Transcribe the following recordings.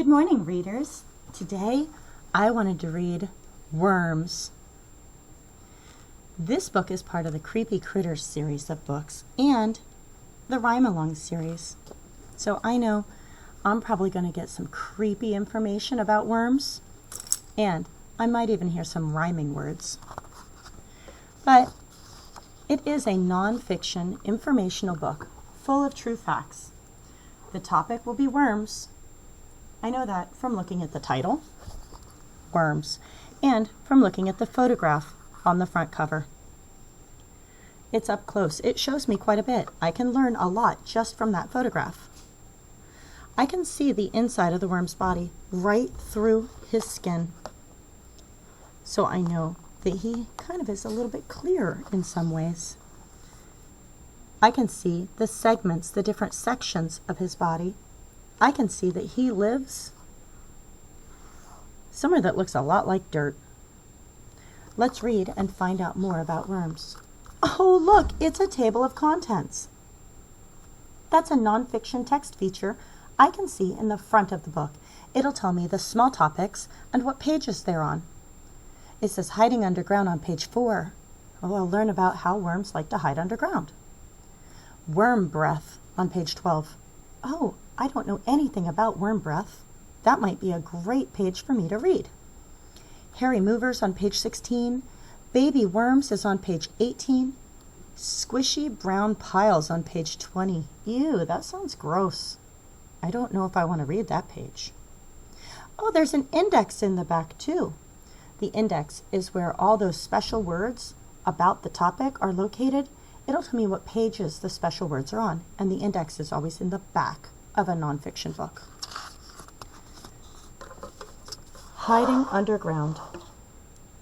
Good morning, readers. Today, I wanted to read Worms. This book is part of the Creepy Critters series of books and the Rhyme-Along series. So I know I'm probably going to get some creepy information about worms, and I might even hear some rhyming words. But it is a non-fiction informational book full of true facts. The topic will be worms. I know that from looking at the title, Worms, and from looking at the photograph on the front cover. It's up close. It shows me quite a bit. I can learn a lot just from that photograph. I can see the inside of the worm's body right through his skin. So I know that he kind of is a little bit clearer in some ways. I can see the segments, the different sections of his body. I can see that he lives somewhere that looks a lot like dirt. Let's read and find out more about worms. Oh, look, it's a table of contents. That's a nonfiction text feature I can see in the front of the book. It'll tell me the small topics and what pages they're on. It says hiding underground on page 4. Oh, I'll learn about how worms like to hide underground. Worm breath on page 12. Oh, I don't know anything about worm breath. That might be a great page for me to read. Hairy movers on page 16. Baby worms is on page 18. Squishy brown piles on page 20. Ew, that sounds gross. I don't know if I want to read that page. Oh, there's an index in the back too. The index is where all those special words about the topic are located. It'll tell me what pages the special words are on, and the index is always in the back of a nonfiction book. Hiding underground.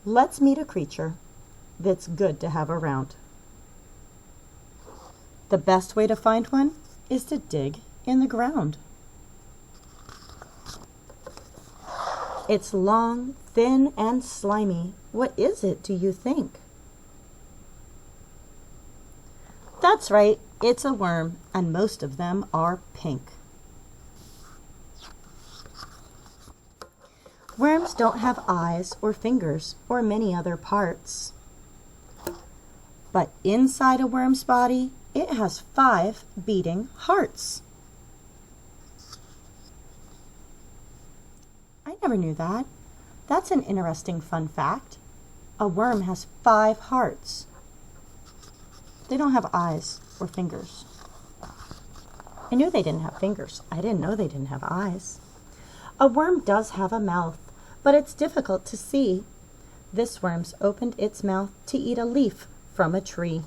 Let's meet a creature that's good to have around. The best way to find one is to dig in the ground. It's long, thin, and slimy. What is it, do you think? That's right, it's a worm, and most of them are pink. Worms don't have eyes or fingers or many other parts. But inside a worm's body, it has 5 beating hearts. I never knew that. That's an interesting fun fact. A worm has 5 hearts. They don't have eyes or fingers. I knew they didn't have fingers. I didn't know they didn't have eyes. A worm does have a mouth, but it's difficult to see. This worm's opened its mouth to eat a leaf from a tree.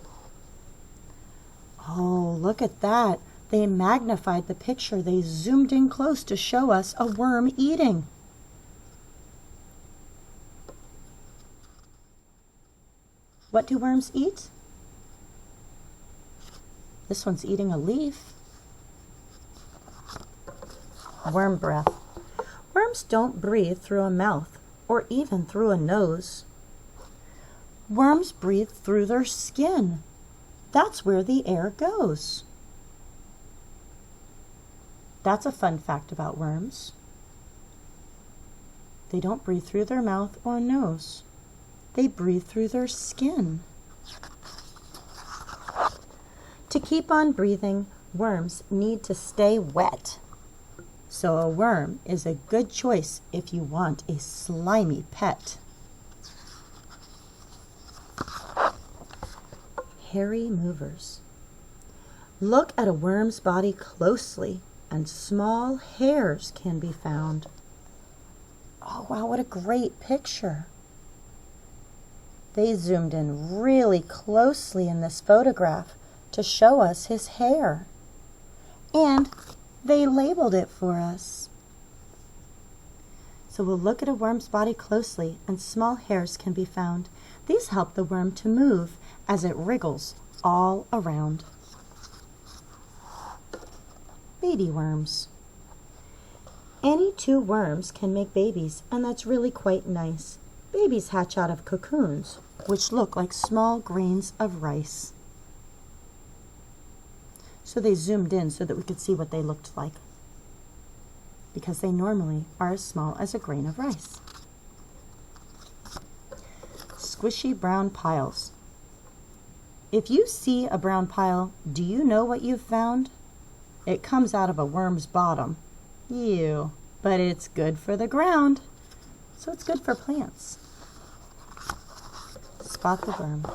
Oh, look at that. They magnified the picture. They zoomed in close to show us a worm eating. What do worms eat? This one's eating a leaf. Worm breath. Worms don't breathe through a mouth or even through a nose. Worms breathe through their skin. That's where the air goes. That's a fun fact about worms. They don't breathe through their mouth or nose. They breathe through their skin. To keep on breathing, worms need to stay wet. So a worm is a good choice if you want a slimy pet. Hairy movers. Look at a worm's body closely, and small hairs can be found. Oh, wow, what a great picture. They zoomed in really closely in this photograph to show us his hair. And they labeled it for us. So we'll look at a worm's body closely, and small hairs can be found. These help the worm to move as it wriggles all around. Baby worms. Any 2 worms can make babies, and that's really quite nice. Babies hatch out of cocoons, which look like small grains of rice. So they zoomed in so that we could see what they looked like. because they normally are as small as a grain of rice. Squishy brown piles. If you see a brown pile, do you know what you've found? It comes out of a worm's bottom. Ew, but it's good for the ground, so it's good for plants. Spot the worm.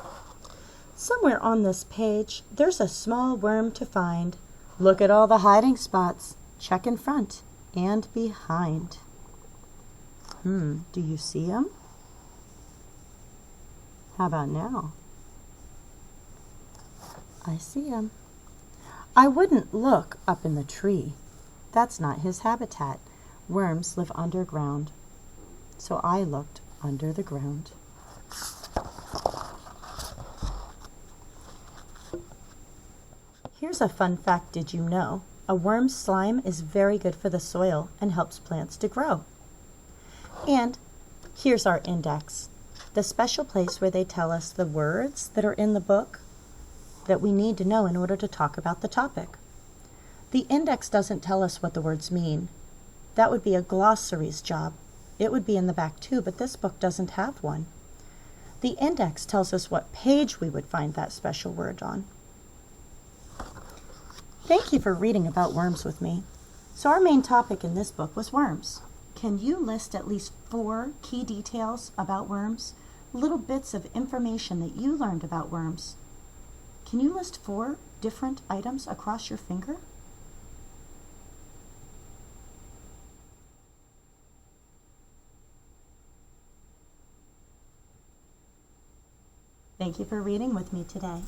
Somewhere on this page, there's a small worm to find. Look at all the hiding spots. Check in front and behind. Do you see him? How about now? I see him. I wouldn't look up in the tree. That's not his habitat. Worms live underground. So I looked under the ground. Here's a fun fact, did you know? A worm's slime is very good for the soil and helps plants to grow. And here's our index, the special place where they tell us the words that are in the book that we need to know in order to talk about the topic. The index doesn't tell us what the words mean. That would be a glossary's job. It would be in the back too, but this book doesn't have one. The index tells us what page we would find that special word on. Thank you for reading about worms with me. So our main topic in this book was worms. Can you list at least 4 key details about worms? Little bits of information that you learned about worms. Can you list 4 different items across your finger? Thank you for reading with me today.